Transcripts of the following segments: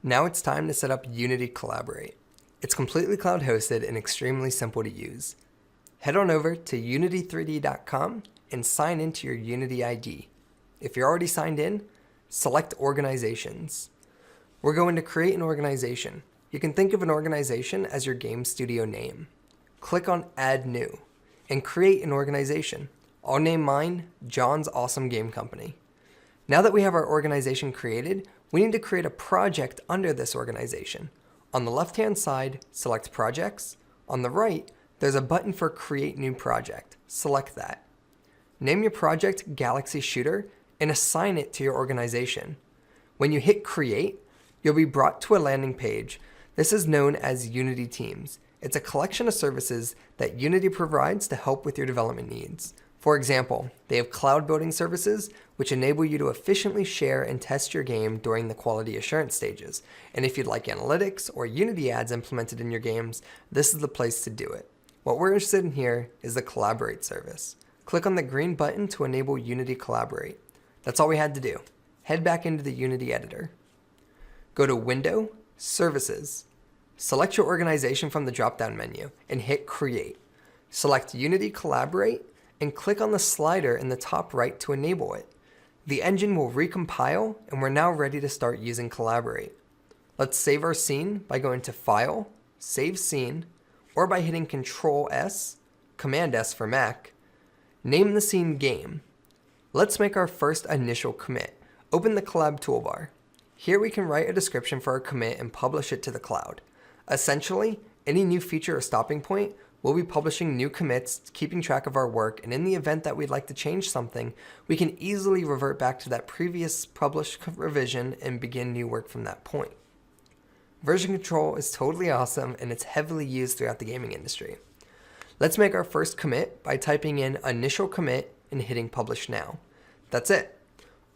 Now it's time to set up Unity Collaborate. It's completely cloud hosted and extremely simple to use. Head on over to unity3d.com and sign into your Unity ID. If you're already signed in, select Organizations. We're going to create an organization. You can think of an organization as your game studio name. Click on Add New and create an organization. I'll name mine John's Awesome Game Company. Now that we have our organization created, we need to create a project under this organization. On the left-hand side, select Projects. On the right, there's a button for Create New Project. Select that. Name your project Galaxy Shooter and assign it to your organization. When you hit Create, you'll be brought to a landing page. This is known as Unity Teams. It's a collection of services that Unity provides to help with your development needs. For example, they have cloud building services, which enable you to efficiently share and test your game during the quality assurance stages. And if you'd like analytics or Unity ads implemented in your games, this is the place to do it. What we're interested in here is the Collaborate service. Click on the green button to enable Unity Collaborate. That's all we had to do. Head back into the Unity editor. Go to Window, Services. Select your organization from the drop-down menu and hit Create. Select Unity Collaborate and click on the slider in the top right to enable it. The engine will recompile and we're now ready to start using Collaborate. Let's save our scene by going to File, Save Scene, or by hitting Control-S, Command-S for Mac. Name the scene Game. Let's make our first initial commit. Open the Collab toolbar. Here we can write a description for our commit and publish it to the cloud. Essentially, any new feature or stopping point, we'll be publishing new commits, keeping track of our work, and in the event that we'd like to change something, we can easily revert back to that previous published revision and begin new work from that point. Version control is totally awesome and it's heavily used throughout the gaming industry. Let's make our first commit by typing in initial commit and hitting publish now. That's it.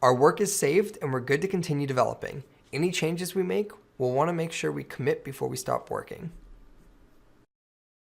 Our work is saved and we're good to continue developing. Any changes we make, we'll want to make sure we commit before we stop working.